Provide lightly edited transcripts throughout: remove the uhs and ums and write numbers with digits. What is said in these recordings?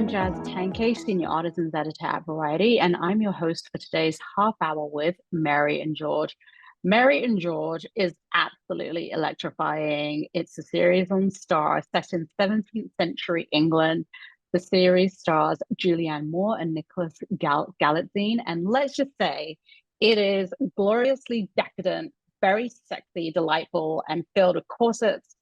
I'm Jazz Tangcay, Senior Artisans Editor at Variety, and I'm your host for today's half hour with Mary and George. Mary and George is absolutely electrifying. It's a series on Star set in 17th century England. The series stars Julianne Moore and Nicholas Galitzine, and let's just say it is gloriously decadent, very sexy, delightful, and filled with corsets,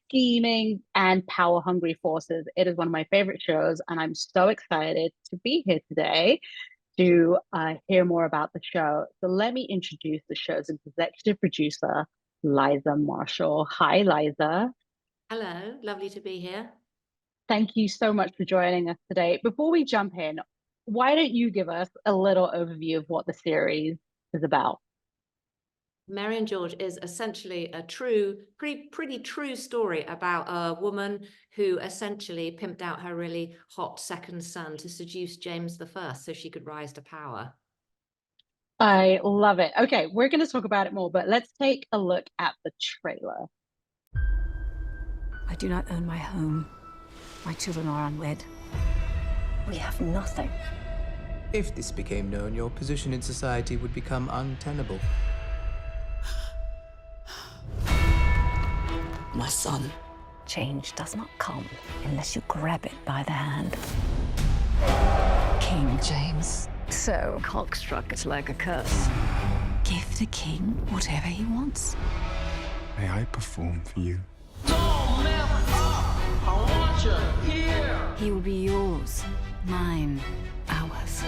scheming and power hungry forces. It is one of my favorite shows, and I'm so excited to be here today to hear more about the show. So let me introduce the show's executive producer, Liza Marshall. Hi, Liza. Hello, lovely to be here. Thank you so much for joining us today. Before we jump in, why don't you give us a little overview of what the series is about? Mary and George is essentially a pretty true story about a woman who essentially pimped out her really hot second son to seduce James I so she could rise to power. I love it. Okay, we're going to talk about it more, but let's take a look at the trailer. I do not own my home. My children are unwed. We have nothing. If this became known, your position in society would become untenable. My son. Change does not come unless you grab it by the hand. King James. So cockstruck is like a curse. Give the king whatever he wants. May I perform for you? He will be yours, mine, ours.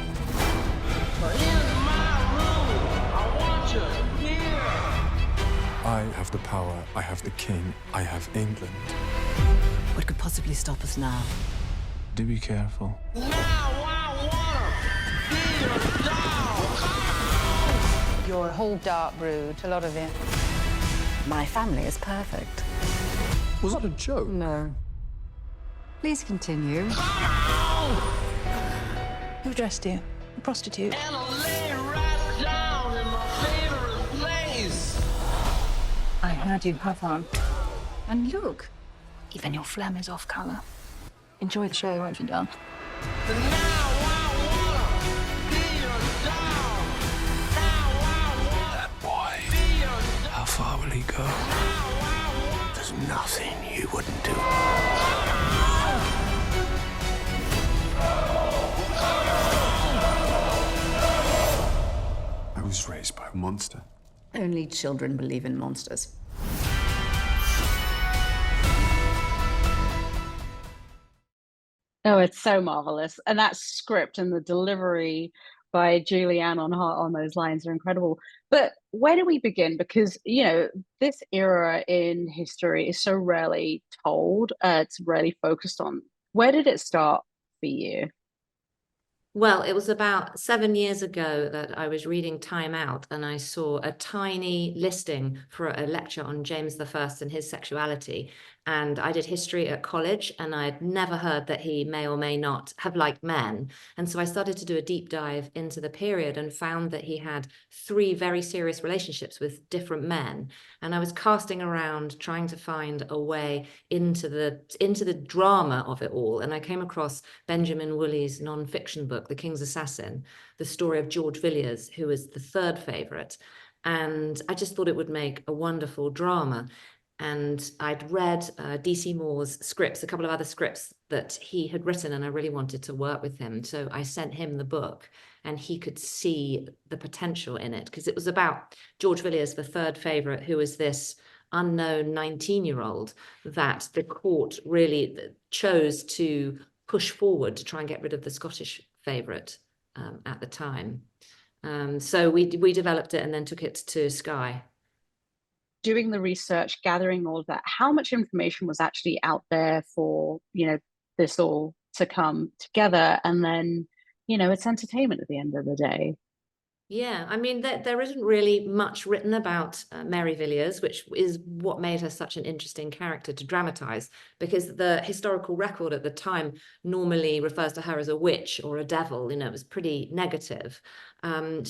I have the power, I have the king, I have England. What could possibly stop us now? Do be careful. You're a whole dark brood, a lot of it. My family is perfect. Was that a joke? No. Please continue. Who dressed you? A prostitute? I heard you have on. And look, even your phlegm is off colour. Enjoy the show, won't you, darling? That boy, how far will he go? There's nothing you wouldn't do. I was raised by a monster. Only children believe in monsters. Oh, it's so marvelous. And that script and the delivery by Julianne on those lines are incredible. But where do we begin? Because, this era in history is so rarely told. It's rarely focused on. Where did it start for you? Well, it was about 7 years ago that I was reading Time Out and I saw a tiny listing for a lecture on James I and his sexuality. And I did history at college and I'd never heard that he may or may not have liked men. And so I started to do a deep dive into the period and found that he had 3 very serious relationships with different men. And I was casting around trying to find a way into the drama of it all. And I came across Benjamin Woolley's non-fiction book, The King's Assassin, the story of Mary Villiers, who was the 3rd favorite. And I just thought it would make a wonderful drama. And I'd read D.C. Moore's scripts, a couple of other scripts that he had written, and I really wanted to work with him. So I sent him the book, and he could see the potential in it, because it was about Mary Villiers, the 3rd favorite, who was this unknown 19-year-old that the court really chose to push forward to try and get rid of the Scottish favorite at the time. So we developed it and then took it to Sky. Doing the research, gathering all of that, how much information was actually out there for, this all to come together? And then, it's entertainment at the end of the day. Yeah, I mean, there isn't really much written about Mary Villiers, which is what made her such an interesting character to dramatize, because the historical record at the time normally refers to her as a witch or a devil. It was pretty negative. There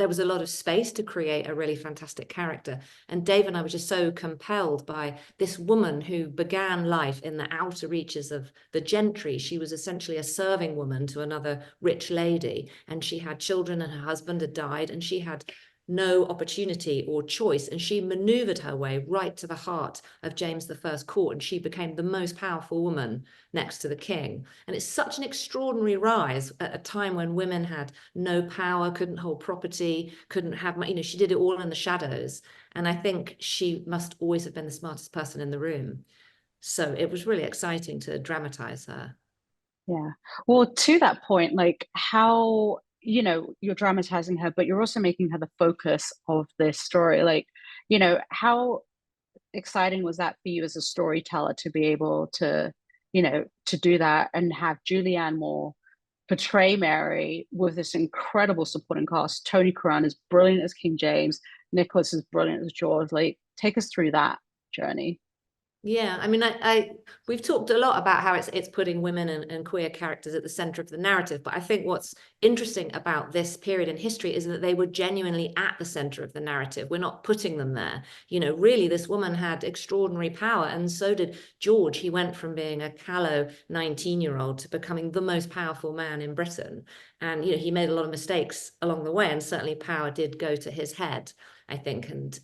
was a lot of space to create a really fantastic character. And Dave and I were just so compelled by this woman who began life in the outer reaches of the gentry. She was essentially a serving woman to another rich lady, and she had children, and her husband had died, and she had no opportunity or choice, and she maneuvered her way right to the heart of James I's court, and she became the most powerful woman next to the king. And it's such an extraordinary rise at a time when women had no power, couldn't hold property, couldn't have, she did it all in the shadows. And I think she must always have been the smartest person in the room. So it was really exciting to dramatize her. Yeah. Well, to that point, like how, you're dramatizing her, but you're also making her the focus of this story. Like, how exciting was that for you as a storyteller to be able to, to do that and have Julianne Moore portray Mary with this incredible supporting cast? Tony Curran is brilliant as King James. Nicholas is brilliant as George. Like, take us through that journey. Yeah, I mean, we've talked a lot about how it's putting women and queer characters at the center of the narrative, but I think what's interesting about this period in history is that they were genuinely at the center of the narrative. We're not putting them there. Really, this woman had extraordinary power, and so did George. He went from being a callow 19-year-old to becoming the most powerful man in Britain. And, he made a lot of mistakes along the way, and certainly power did go to his head, I think. And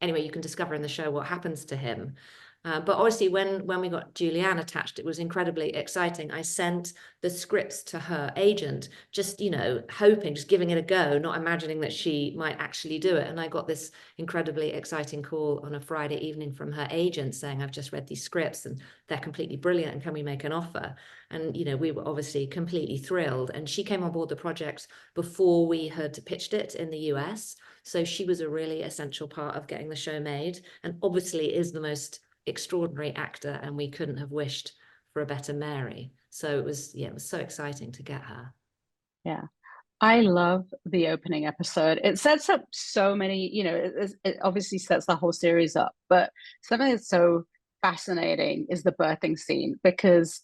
anyway, you can discover in the show what happens to him. But obviously, when we got Julianne attached, it was incredibly exciting. I sent the scripts to her agent, just, hoping, just giving it a go, not imagining that she might actually do it. And I got this incredibly exciting call on a Friday evening from her agent saying, I've just read these scripts and they're completely brilliant, and can we make an offer? And, we were obviously completely thrilled. And she came on board the project before we had pitched it in the US. So she was a really essential part of getting the show made, and obviously is the most extraordinary actor, and we couldn't have wished for a better Mary. So it was so exciting to get her. Yeah. I love the opening episode. It sets up so many, it obviously sets the whole series up, but something that's so fascinating is the birthing scene, because,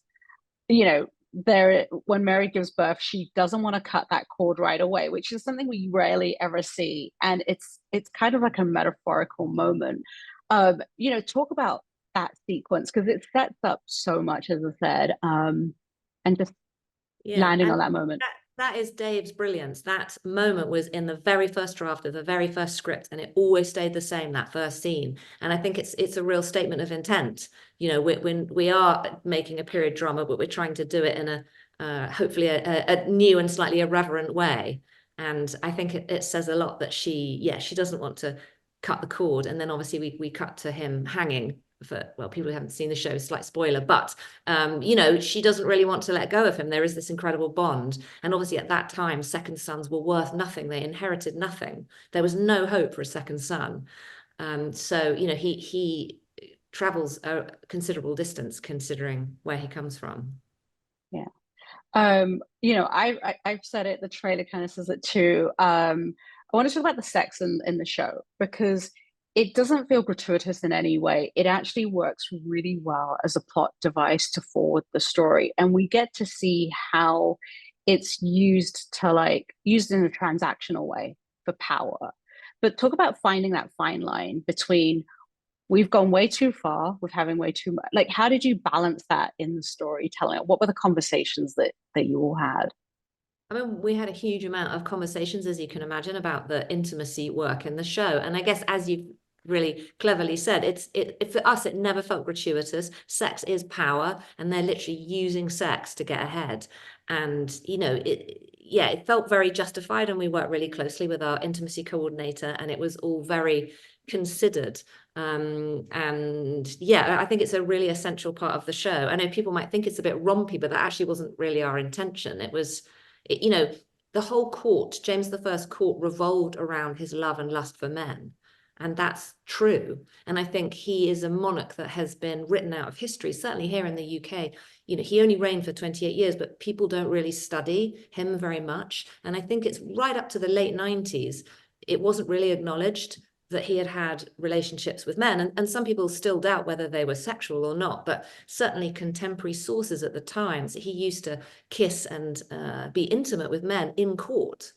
when Mary gives birth, she doesn't want to cut that cord right away, which is something we rarely ever see. And it's kind of like a metaphorical moment. Talk about that sequence, because it sets up so much, as I said, and just landing on that moment. That is Dave's brilliance. That moment was in the very first draft of the very first script, and it always stayed the same, that first scene. And I think it's a real statement of intent. When we are making a period drama, but we're trying to do it in a hopefully a new and slightly irreverent way. And I think it says a lot that she doesn't want to cut the cord. And then obviously we cut to him hanging. People who haven't seen the show, slight spoiler, but she doesn't really want to let go of him. There is this incredible bond, and obviously at that time second sons were worth nothing. They inherited nothing. There was no hope for a second son. He travels a considerable distance considering where he comes from. Yeah. I've said it, the trailer kind of says it too. I want to talk about the sex in the show, because it doesn't feel gratuitous in any way. It actually works really well as a plot device to forward the story. And we get to see how it's used in a transactional way for power. But talk about finding that fine line between, we've gone way too far with having way too much. Like, how did you balance that in the storytelling? What were the conversations that you all had? I mean, we had a huge amount of conversations, as you can imagine, about the intimacy work in the show. And I guess, as you really cleverly said, for us, it never felt gratuitous. Sex is power, and they're literally using sex to get ahead. And, it felt very justified, and we worked really closely with our intimacy coordinator, and it was all very considered. I think it's a really essential part of the show. I know people might think it's a bit rompy, but that actually wasn't really our intention. It was, the whole court, James I's court, revolved around his love and lust for men. And that's true. And I think he is a monarch that has been written out of history, certainly here in the UK. You know, he only reigned for 28 years, but people don't really study him very much. And I think it's right up to the late 90s, it wasn't really acknowledged that he had had relationships with men. And some people still doubt whether they were sexual or not, but certainly contemporary sources at the times, he used to kiss and be intimate with men in court.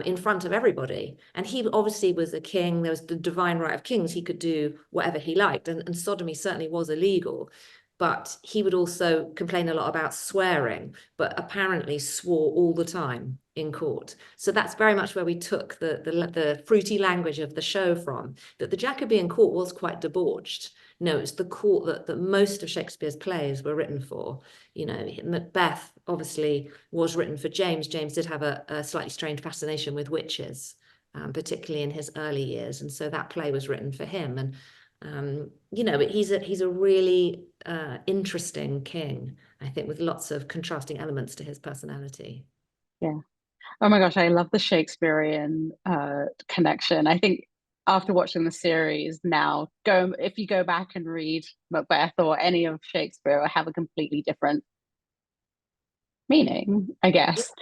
In front of everybody. And he obviously was a king. There was the divine right of kings. He could do whatever he liked. And sodomy certainly was illegal. But he would also complain a lot about swearing, but apparently swore all the time in court. So that's very much where we took the fruity language of the show from, that the Jacobean court was quite debauched. No, it's the court that most of Shakespeare's plays were written for. You know, Macbeth obviously was written for James. James did have a slightly strange fascination with witches, particularly in his early years. And so that play was written for him. And, you know, he's a really interesting king, I think, with lots of contrasting elements to his personality. Yeah. Oh my gosh, I love the Shakespearean connection. I think after watching the series now, if you go back and read Macbeth or any of Shakespeare, will have a completely different meaning, I guess.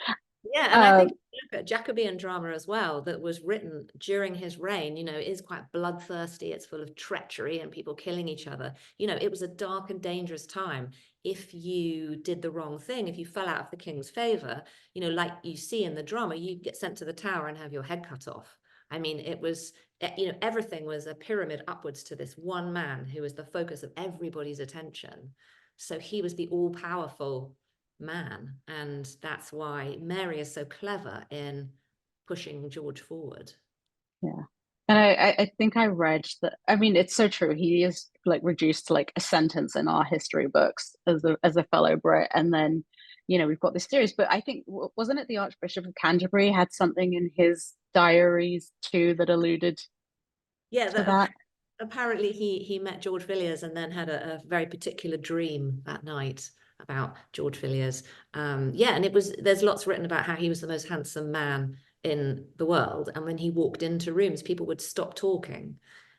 Yeah, and I think if you look at Jacobean drama as well, that was written during his reign, you know, it is quite bloodthirsty, it's full of treachery and people killing each other. You know, it was a dark and dangerous time. If you did the wrong thing, if you fell out of the king's favor, you know, like you see in the drama, you get sent to the tower and have your head cut off. I mean, it was, you know, everything was a pyramid upwards to this one man who was the focus of everybody's attention. So he was the all-powerful man, and that's why Mary is so clever in pushing George forward. Yeah. And I think I read that, I mean, it's so true. He is like reduced to like a sentence in our history books as a fellow Brit. And then, you know, we've got this series, but I think, wasn't it the Archbishop of Canterbury had something in his diaries too that alluded to that? Apparently he met George Villiers and then had a very particular dream that night about George Villiers. Yeah, and there's lots written about how he was the most handsome man in the world, and when he walked into rooms, people would stop talking.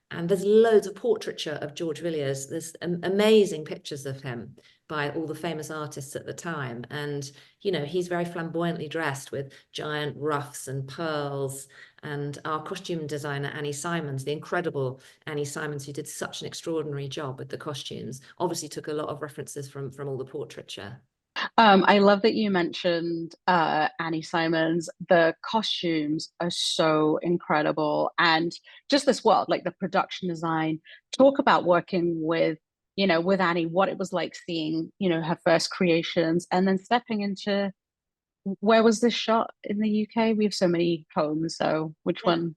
And there's loads of portraiture of George Villiers. There's amazing pictures of him by all the famous artists at the time. And, you know, he's very flamboyantly dressed with giant ruffs and pearls. And our costume designer, Annie Simons, the incredible Annie Simons, who did such an extraordinary job with the costumes, obviously took a lot of references from all the portraiture. I love that you mentioned Annie Simons. The costumes are so incredible, and just this world, like the production design. Talk about working with, you know, with Annie, what it was like seeing, you know, her first creations, and then stepping into, where was this shot in the UK? We have so many homes, so which one?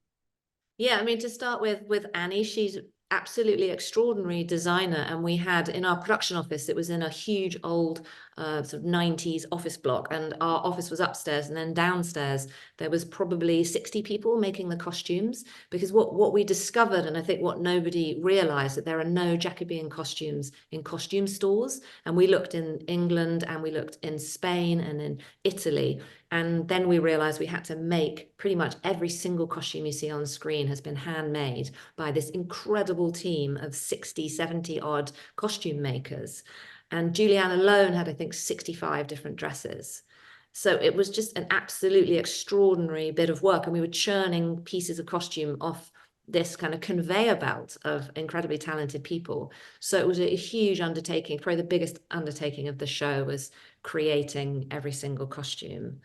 Yeah, I mean, to start with Annie, she's absolutely extraordinary designer, and we had in our production office, it was in a huge old sort of 90s office block, and our office was upstairs, and then downstairs there was probably 60 people making the costumes, because what we discovered, and I think what nobody realized, that there are no Jacobean costumes in costume stores. And we looked in England and we looked in Spain and in Italy, and then we realized we had to make pretty much every single costume you see on screen has been handmade by this incredible team of 60, 70 odd costume makers. And Julianne alone had, I think, 65 different dresses. So it was just an absolutely extraordinary bit of work. And we were churning pieces of costume off this kind of conveyor belt of incredibly talented people. So it was a huge undertaking. Probably the biggest undertaking of the show was creating every single costume.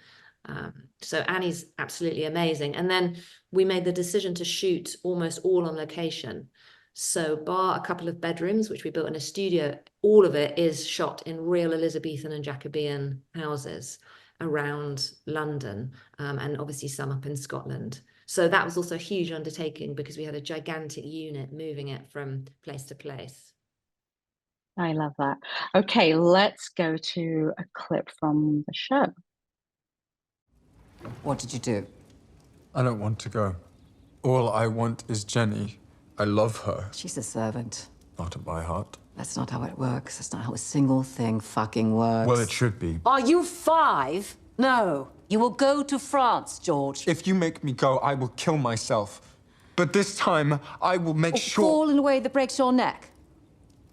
So Annie's absolutely amazing. And then we made the decision to shoot almost all on location. So bar a couple of bedrooms, which we built in a studio, all of it is shot in real Elizabethan and Jacobean houses around London, and obviously some up in Scotland. So that was also a huge undertaking because we had a gigantic unit moving it from place to place. I love that. Okay, let's go to a clip from the show. What did you do? I don't want to go. All I want is Jenny. I love her. She's a servant. Not at my heart. That's not how it works. That's not how a single thing fucking works. Well, it should be. Are you 5? No. You will go to France, George. If you make me go, I will kill myself. But this time, I will make sure... Fall in a way that breaks your neck.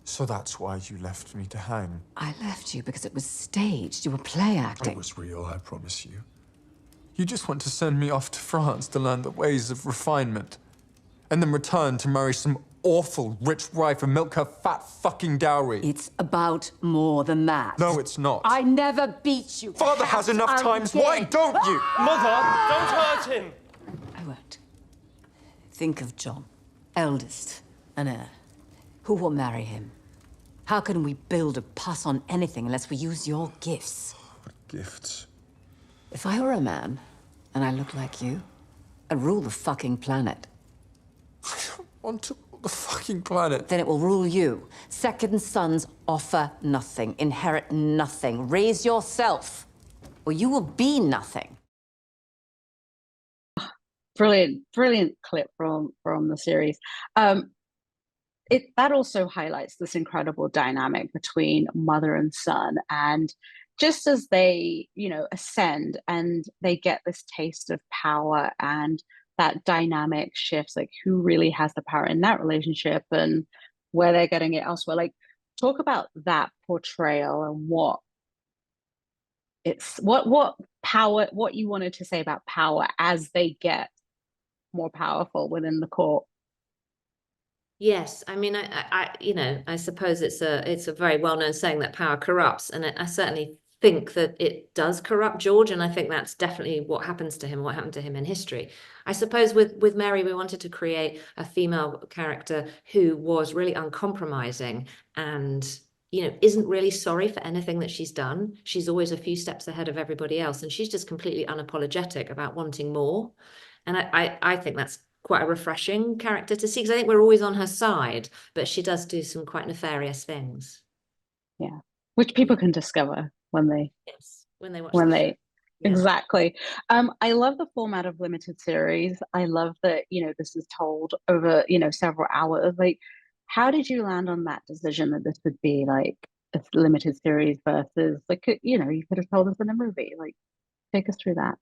So that's why you left me to hang. I left you because it was staged. You were play acting. It was real, I promise you. You just want to send me off to France to learn the ways of refinement. And then return to marry some awful rich wife and milk her fat fucking dowry. It's about more than that. No, it's not. I never beat you. Father has enough times. Again. Why don't you? Mother, don't hurt him. I won't. Think of John, eldest, an heir. Who will marry him? How can we build or pass on anything unless we use your gifts? Gifts. If I were a man, and I look like you, I'd rule the fucking planet. I don't want to rule the fucking planet. Then it will rule you. Second sons offer nothing, inherit nothing. Raise yourself, or you will be nothing. Brilliant clip from the series. That also highlights this incredible dynamic between mother and son, and just as they, ascend and they get this taste of power, and that dynamic shifts, like who really has the power in that relationship and where they're getting it elsewhere. Like, talk about that portrayal and what power, what you wanted to say about power as they get more powerful within the court. Yes, I mean, I suppose it's a very well-known saying that power corrupts, and I certainly think that it does corrupt George, and I think that's definitely what happens to him, what happened to him in history. I suppose with Mary, we wanted to create a female character who was really uncompromising and, isn't really sorry for anything that she's done. She's always a few steps ahead of everybody else, and she's just completely unapologetic about wanting more. And I think that's quite a refreshing character to see, because I think we're always on her side, but she does do some quite nefarious things. Yeah, which people can discover when they watch Yeah. Exactly. I love the format of limited series. I love that this is told over several hours. Like, how did you land on that decision that this would be like a limited series versus like you could have told us in a movie? Like, take us through that.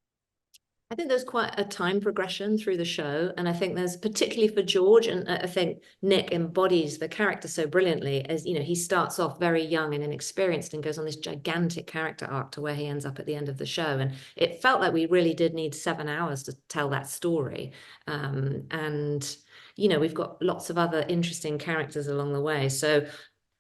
I think there's quite a time progression through the show, and I think there's, particularly for George, and I think Nick embodies the character so brilliantly, as he starts off very young and inexperienced and goes on this gigantic character arc to where he ends up at the end of the show. And it felt like we really did need 7 hours to tell that story. And we've got lots of other interesting characters along the way. So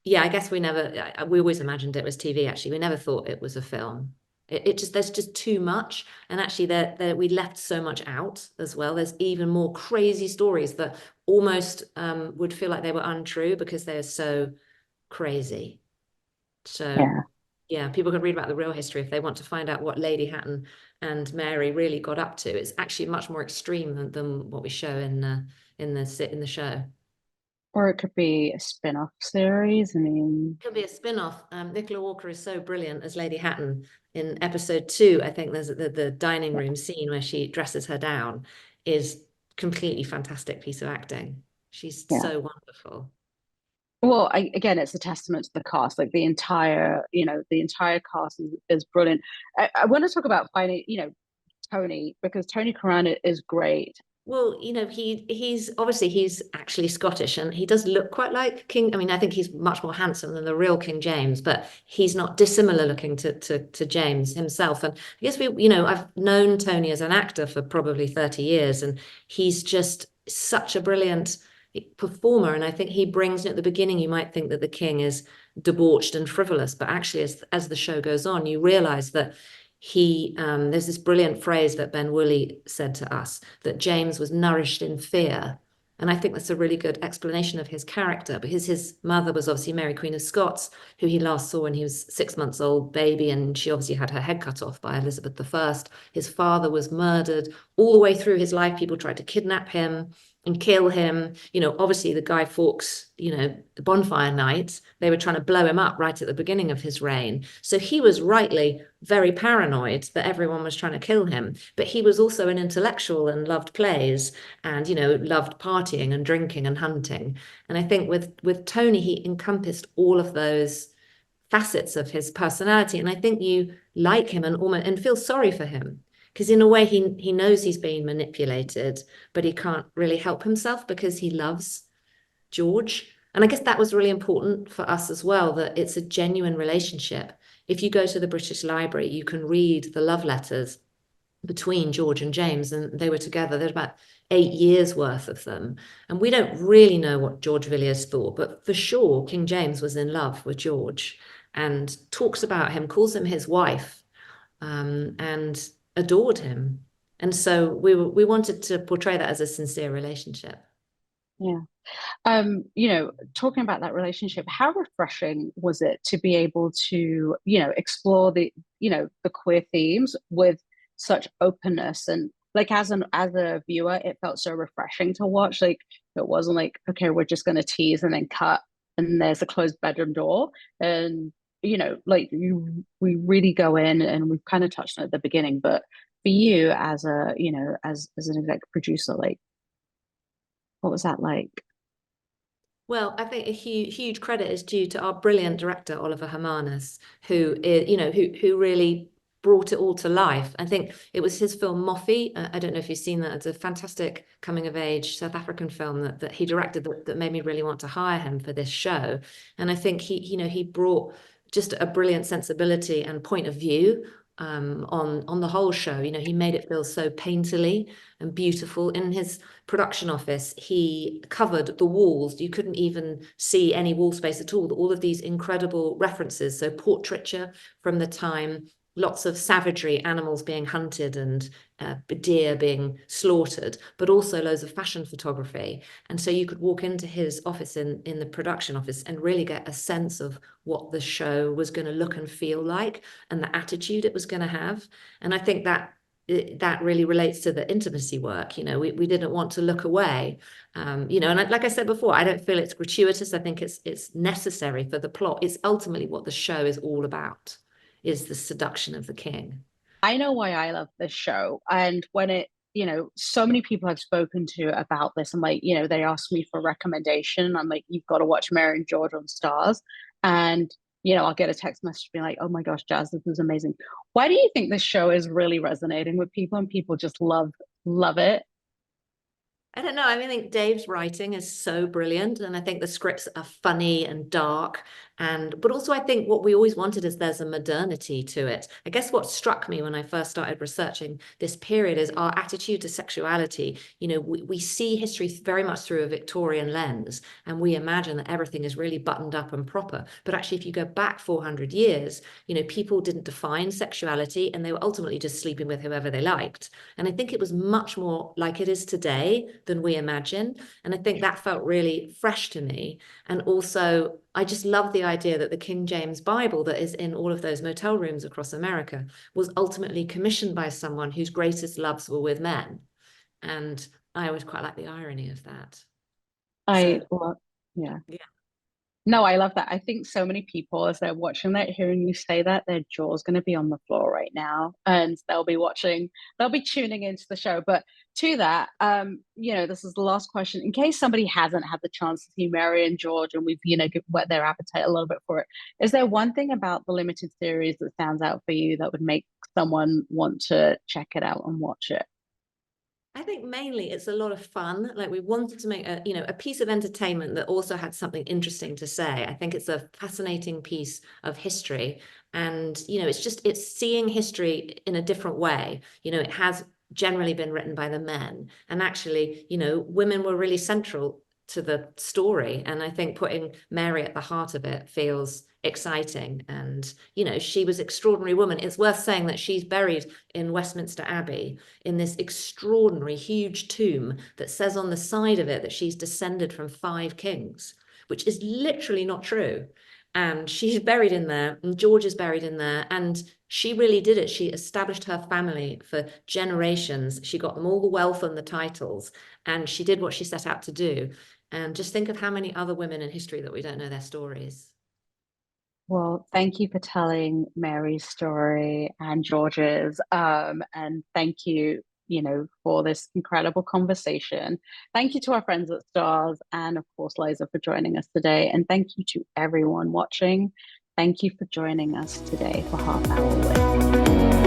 yeah, I guess we always imagined it was TV. Actually, we never thought it was a film. There's just too much, and actually we left so much out as well. There's even more crazy stories that almost would feel like they were untrue because they're so crazy. So yeah, people can read about the real history if they want to find out what Lady Hatton and Mary really got up to. It's actually much more extreme than what we show in the show. Or it could be a spin-off series. I mean, it could be a spin-off. Nicola Walker is so brilliant as Lady Hatton. In episode 2, I think there's the dining room scene where she dresses her down is completely fantastic piece of acting. She's so wonderful. Well, again, it's a testament to the cast. Like the entire cast is brilliant. I want to talk about finding, Tony, because Tony Curran is great. Well, he's actually Scottish, and he does look quite like King. I mean, I think he's much more handsome than the real King James, but he's not dissimilar looking to James himself. And I guess I've known Tony as an actor for probably 30 years, and he's just such a brilliant performer. And I think he brings, at the beginning, you might think that the King is debauched and frivolous, but actually as the show goes on, you realize that there's this brilliant phrase that Ben Woolley said to us, that James was nourished in fear. And I think that's a really good explanation of his character, because his mother was obviously Mary Queen of Scots, who he last saw when he was 6 months old baby, and she obviously had her head cut off by Elizabeth I. His father was murdered. All the way through his life, people tried to kidnap him and kill him. Obviously the Guy Fawkes, the bonfire night, they were trying to blow him up right at the beginning of his reign. So he was rightly very paranoid that everyone was trying to kill him. But he was also an intellectual and loved plays and, loved partying and drinking and hunting. And I think with Tony, he encompassed all of those facets of his personality. And I think you like him and feel sorry for him. Because in a way, he knows he's being manipulated, but he can't really help himself because he loves George. And I guess that was really important for us as well, that it's a genuine relationship. If you go to the British Library, you can read the love letters between George and James, and they were together. There's about 8 years worth of them. And we don't really know what George Villiers thought, but for sure, King James was in love with George and talks about him, calls him his wife, and adored him. And so we wanted to portray that as a sincere relationship. Yeah. Talking about that relationship, how refreshing was it to be able to, explore the queer themes with such openness? And like as a viewer, it felt so refreshing to watch. Like it wasn't like, okay, we're just going to tease and then cut and there's a closed bedroom door. And we really go in, and we've kind of touched on it at the beginning, but for you as a as an exec producer, like what was that like? Well, I think a huge credit is due to our brilliant director, Oliver Hermanus, who really brought it all to life. I think it was his film Moffy. I don't know if you've seen that. It's a fantastic coming of age South African film that he directed that made me really want to hire him for this show. And I think he brought just a brilliant sensibility and point of view on the whole show. He made it feel so painterly and beautiful. In his production office, he covered the walls. You couldn't even see any wall space at all of these incredible references. So portraiture from the time, lots of savagery, animals being hunted and deer being slaughtered, but also loads of fashion photography. And so you could walk into his office in the production office and really get a sense of what the show was going to look and feel like and the attitude it was going to have. And I think that really relates to the intimacy work. We didn't want to look away. And like I said before, I don't feel it's gratuitous. I think it's necessary for the plot. It's ultimately what the show is all about, is the seduction of the king. I know why I love this show. And when it, so many people I've spoken to about this, I'm like, they ask me for recommendation. I'm like, you've got to watch Mary and George on Stars. And, I'll get a text message being like, oh my gosh, Jazz, this is amazing. Why do you think this show is really resonating with people and people just love it? I don't know. I think Dave's writing is so brilliant, and I think the scripts are funny and dark, but also I think what we always wanted is there's a modernity to it. I guess what struck me when I first started researching this period is our attitude to sexuality. We see history very much through a Victorian lens, and we imagine that everything is really buttoned up and proper. But actually, if you go back 400 years, people didn't define sexuality, and they were ultimately just sleeping with whoever they liked. And I think it was much more like it is today than we imagine. And I think that felt really fresh to me. And also, I just love the idea that the King James Bible that is in all of those motel rooms across America was ultimately commissioned by someone whose greatest loves were with men. And I always quite like the irony of that. Yeah. No, I love that. I think so many people, as they're watching that, hearing you say that, their jaw's going to be on the floor right now, and they'll be tuning into the show. But to that, this is the last question. In case somebody hasn't had the chance to see Mary and George, and we've, whet their appetite a little bit for it, is there one thing about the limited series that stands out for you that would make someone want to check it out and watch it? I think mainly it's a lot of fun. Like, we wanted to make a piece of entertainment that also had something interesting to say. I think it's a fascinating piece of history, and it's seeing history in a different way. It has generally been written by the men, and actually, women were really central to the story. And I think putting Mary at the heart of it feels exciting. And she was an extraordinary woman. It's worth saying that she's buried in Westminster Abbey in this extraordinary huge tomb that says on the side of it that she's descended from 5 kings, which is literally not true. And she's buried in there, and George is buried in there, and she really did it. She established her family for generations. She got them all the wealth and the titles, and she did what she set out to do. And just think of how many other women in history that we don't know their stories. Well, thank you for telling Mary's story and George's, and thank you, for this incredible conversation. Thank you to our friends at Stars, and of course, Liza, for joining us today. And thank you to everyone watching. Thank you for joining us today for Half Hour With.